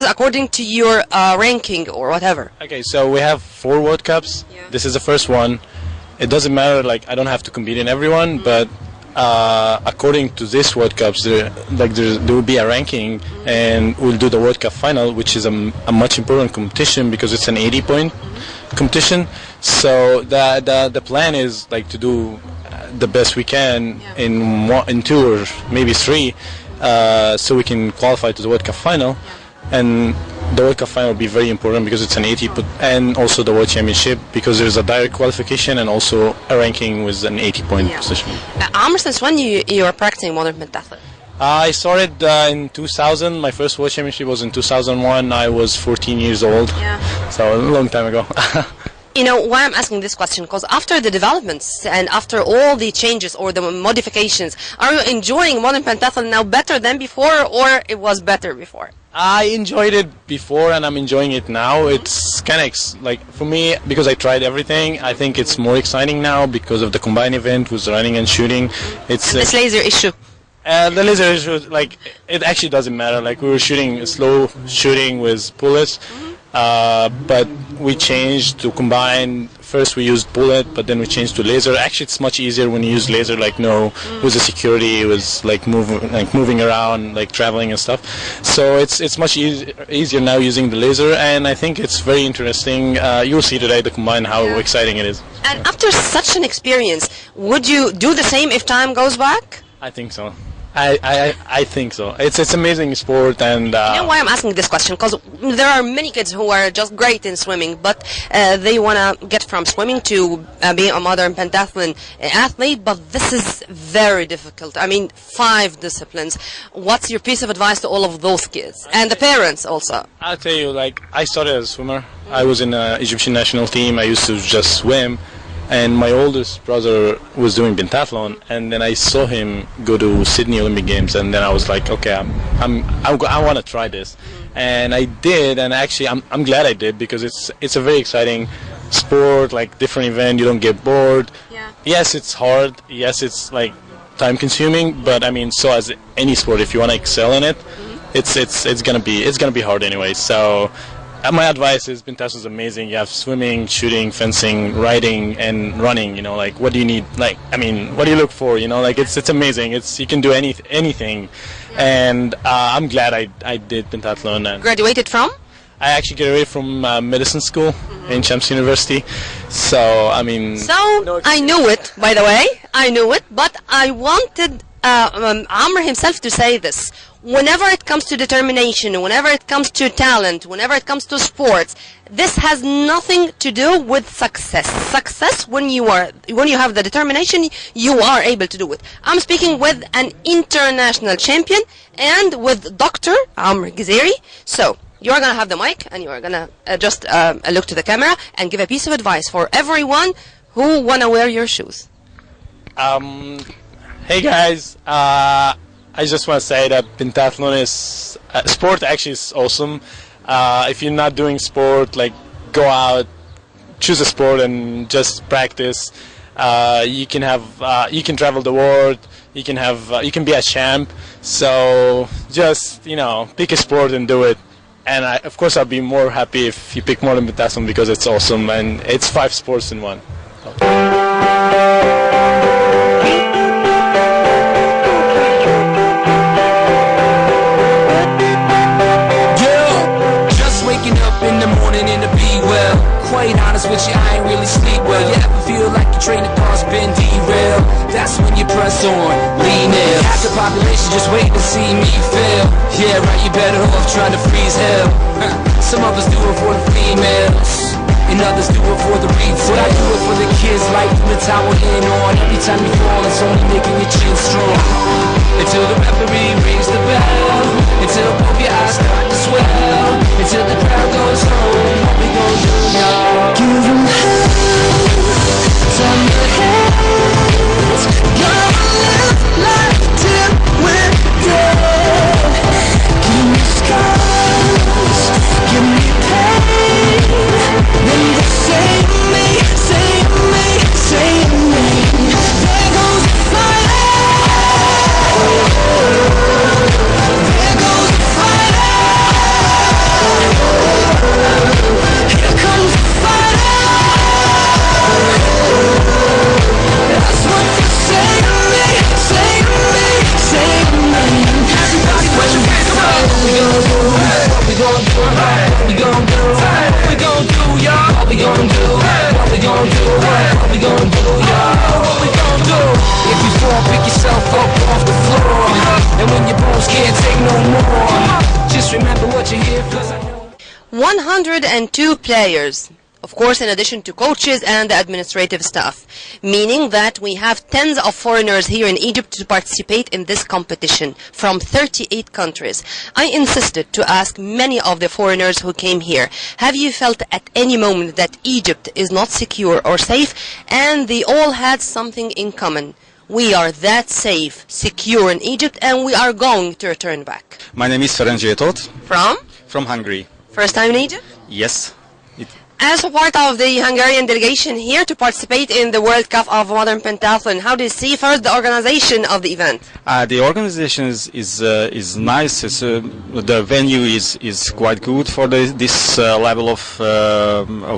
according to your ranking or whatever. Okay, so we have 4 World Cups. Yeah. This is the first one. It doesn't matter, like I don't have to compete in everyone, but according to this World Cups, there will be a ranking, and we'll do the World Cup final, which is a much important competition because it's an 80-point competition. So the plan is like to do the best we can in 2 or maybe 3, so we can qualify to the World Cup final. And the World Cup final will be very important because it's an 80, and also the World Championship because there's a direct qualification and also a ranking with an 80-point position. Amr, since when you are practicing modern pentathlon? I started in 2000. My first World Championship was in 2001. I was 14 years old, so a long time ago. You know why I'm asking this question? Because after the developments and after all the changes or the modifications, are you enjoying modern pentathlon now better than before, or it was better before? I enjoyed it before and I'm enjoying it now. It's kind of like, for me, because I tried everything, I think it's more exciting now because of the combined event with running and shooting. It's this laser issue. The laser issue, like, it actually doesn't matter. Like, we were shooting slow shooting with bullets, but we changed to combine. First we used bullet, but then we changed to laser. Actually, it's much easier when you use laser, like with the security, with like moving around, like traveling and stuff. So it's much easier now using the laser, and I think it's very interesting. You'll see today the combine how exciting it is. And after such an experience, would you do the same if time goes back? I think so. I think so. It's amazing sport, and you know why I'm asking this question? Because there are many kids who are just great in swimming, but they want to get from swimming to being a modern pentathlon athlete, but this is very difficult. I mean, 5 disciplines. What's your piece of advice to all of those kids and the parents also? I'll tell you, like, I started as a swimmer. I was in the Egyptian national team. I used to just swim. And my oldest brother was doing pentathlon, and then I saw him go to Sydney Olympic Games, and then I was like, okay, I want to try this, and I did, and actually I'm glad I did because it's a very exciting sport, like different event. You don't get bored. Yeah. Yes, it's hard. Yes, it's like time consuming, but I mean, so as any sport, if you want to excel in it, it's gonna be hard anyway. So. My advice is pentathlon is amazing. You have swimming, shooting, fencing, riding, and running. You know, like, what do you need? Like, I mean, what do you look for? You know, like, it's amazing. You can do anything, and I'm glad I did pentathlon. And graduated from? I actually graduated from medicine school in Shams University. So I mean. So I knew it, by the way. I knew it, but I wanted Amr himself to say this. Whenever it comes to determination, whenever it comes to talent, whenever it comes to sports, this has nothing to do with success. Success, when you have the determination, you are able to do it. I'm speaking with an international champion and with Dr. Amr Ghazeri. So you're going to have the mic and you're going to just look to the camera and give a piece of advice for everyone who want to wear your shoes. Hey guys, I just want to say that pentathlon is sport. Actually, is awesome. If you're not doing sport, like, go out, choose a sport, and just practice. You can travel the world. You can be a champ. So just pick a sport and do it. And of course, I'll be more happy if you pick modern pentathlon because it's awesome and it's 5 sports in one. Quite honest with you, I ain't really sleep well. You ever feel like your train of thoughts been derailed? That's when you press on, lean in. Half the population just waiting to see me fail. Yeah, right, you better off trying to freeze hell. Some of us do it for the females, and others do it for the reads. But I do it for the kids, like from the tower in on. Every time you fall, it's only making your chin strong. Until the referee rings the bell, until both your eyes start to swell, until the crowd goes home. What we gon' do, y'all? Give them hell, turn your heads. Gonna live life till we're dead. Give me scars, give me pain. Then they save me, save me, save me. There goes the fire. There goes the fire. here, plus I know 102 players, of course, in addition to coaches and the administrative staff, meaning that we have tens of foreigners here in Egypt to participate in this competition from 38 countries. I insisted to ask many of the foreigners who came here, have you felt at any moment that Egypt is not secure or safe? And they all had something in common. We are that safe, secure in Egypt, and we are going to return back. My name is Ferenc Zsétot From Hungary. first time in Egypt? Yes. As a part of the Hungarian delegation here to participate in the World Cup of Modern Pentathlon, how do you see first the organization of the event? The organization is nice. The venue is quite good for this level of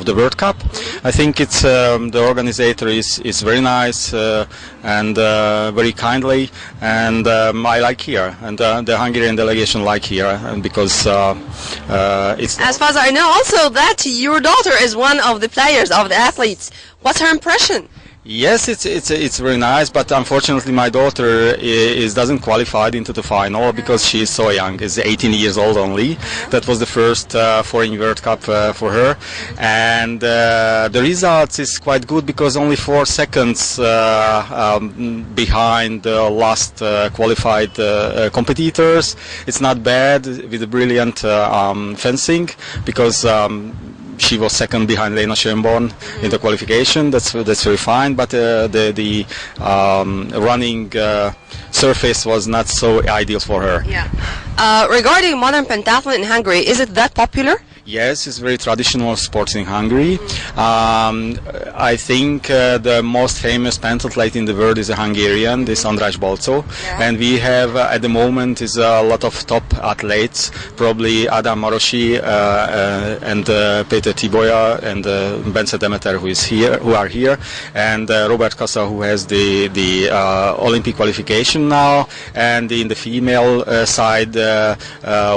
the World Cup. I think it's the organizer is very nice and very kindly, and I like here, and the Hungarian delegation like here, and because it's. As far as I know, also that your daughter is one of the players, of the athletes. What's her impression? Yes, it's very nice, but unfortunately my daughter doesn't qualify into the final because she is so young. Is 18 years old only. That was the first foreign World Cup for her, and the results is quite good because only 4 seconds behind the last qualified competitors. It's not bad with the brilliant fencing because. She was second behind Lena Schönborn in the qualification. That's very fine. But the running surface was not so ideal for her. Yeah. Regarding modern pentathlon in Hungary, is it that popular? Yes, it's very traditional sports in Hungary. I think the most famous pentathlete in the world is a Hungarian, this András Balco, and we have at the moment is a lot of top athletes, probably Adam Marosi and Peter Tiboya and Bence Demeter who are here, and Robert Kassa who has the Olympic qualification now, and in the female side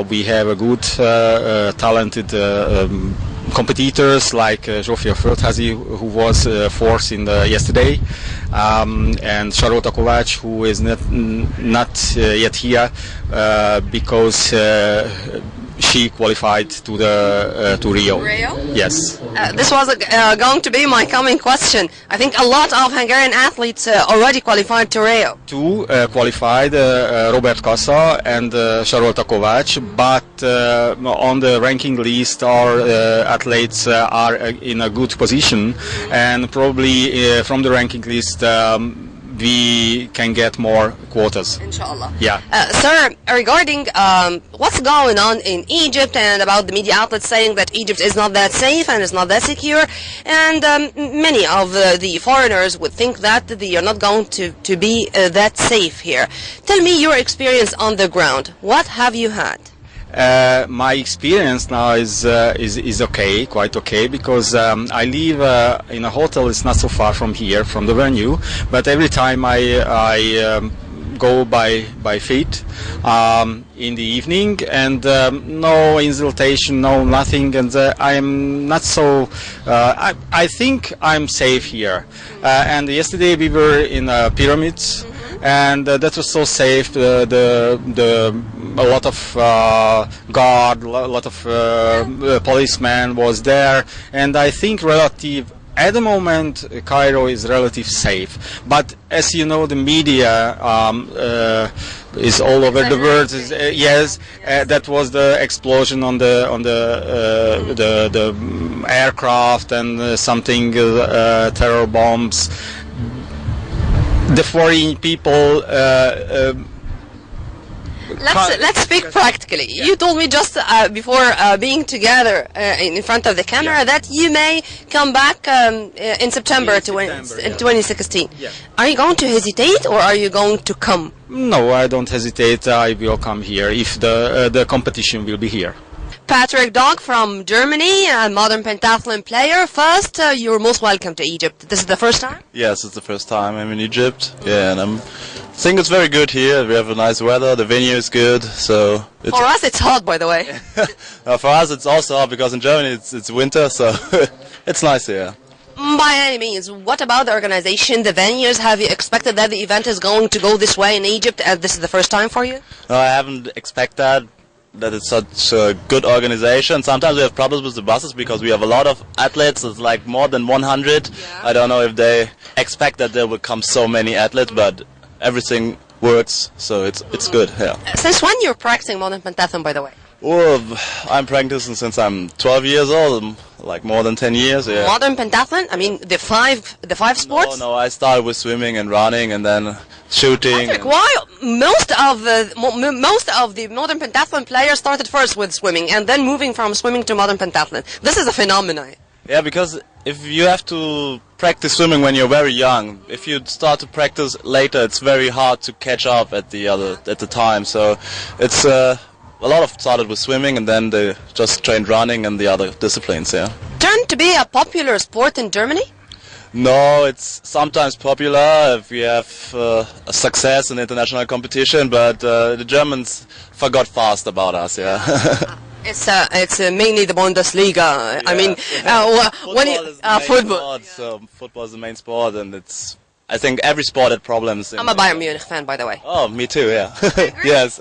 we have a good talented competitors like Zsófia Földházy, who was fourth in yesterday, and Charlotte Kovács, who is not yet here because she qualified to Rio. Rio? Yes. This was going to be my coming question. I think a lot of Hungarian athletes already qualified to Rio. Two qualified, Robert Kassa and Charlotte Kovács, but on the ranking list our athletes are in a good position, and probably from the ranking list we can get more quotas. Inshallah. Yeah. Sir, regarding what's going on in Egypt and about the media outlets saying that Egypt is not that safe and is not that secure, and many of the foreigners would think that they are not going to be that safe here. Tell me your experience on the ground. What have you had? My experience now is okay, quite okay, because I live in a hotel. It's not so far from here, from the venue. But every time I go by feet in the evening, and no insultation, no nothing, and I am not so. I think I'm safe here. And yesterday we were in pyramids. And that was so safe. A lot of guard, a lot of policemen was there, and I think at the moment Cairo is relative safe. But as you know, the media is all over the world. Yes, that was the explosion on the aircraft and something terror bombs. The foreign people. Let's speak practically. Yeah. You told me just before being together in front of the camera that you may come back in September 2016. Yeah. Are you going to hesitate or are you going to come? No, I don't hesitate. I will come here if the competition will be here. Patrick Dog from Germany, a modern pentathlon player. First, you're most welcome to Egypt. This is the first time? Yes, it's the first time I'm in Egypt. Yeah, and I think it's very good here. We have a nice weather. The venue is good. So for us, it's hot, by the way. For us, it's also hot because in Germany it's winter, so it's nice here. By any means, what about the organization, the venues? Have you expected that the event is going to go this way in Egypt, and this is the first time for you? No, I haven't expected that. that it's such a good organization. Sometimes we have problems with the buses because we have a lot of athletes. It's like more than 100. I don't know if they expect that there will come so many athletes, but everything works, so it's good. Yeah. Since when you're practicing modern pentathlon, by the way? Well, I'm practicing since I'm 12 years old, like more than 10 years. Yeah. Modern pentathlon? I mean, the five sports? No, I started with swimming and running, and then shooting. Patrick, why most of the modern pentathlon players started first with swimming and then moving from swimming to modern pentathlon? This is a phenomenon. Yeah, because if you have to practice swimming when you're very young, if you start to practice later, it's very hard to catch up at the time. So it's a lot of started with swimming, and then they just trained running and the other disciplines. Yeah. Turned to be a popular sport in Germany? No, it's sometimes popular if we have a success in international competition, but the Germans forgot fast about us. Yeah. It's mainly the Bundesliga. I mean, football. So football is the main sport, and it's. I think every sport had problems. I'm a Bayern Munich fan, by the way. Oh, me too, yeah. Yes.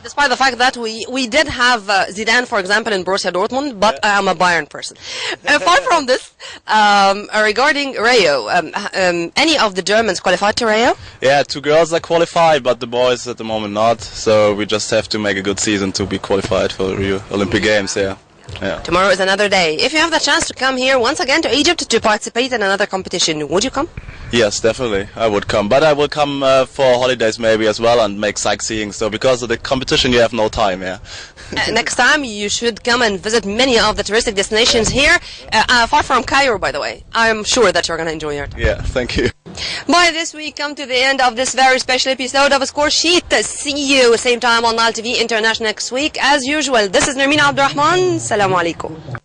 Despite the fact that we did have Zidane, for example, in Borussia Dortmund, but I'm a Bayern person. Apart from this, regarding Rio, any of the Germans qualified to Rio? Yeah, 2 girls are qualified, but the boys at the moment not. So we just have to make a good season to be qualified for the Rio Olympic Games, yeah. Yeah. Tomorrow is another day. If you have the chance to come here once again to Egypt to participate in another competition, would you come? Yes, definitely, I would come. But I will come for holidays maybe as well and make sightseeing. So because of the competition, you have no time, yeah. Next time you should come and visit many of the touristic destinations here, far from Cairo, by the way. I'm sure that you're going to enjoy your time. Yeah, thank you. By this, we come to the end of this very special episode of Score Sheet. See you same time on Nile TV International next week. As usual, this is Nermina Abdurrahman. Assalamu alaikum.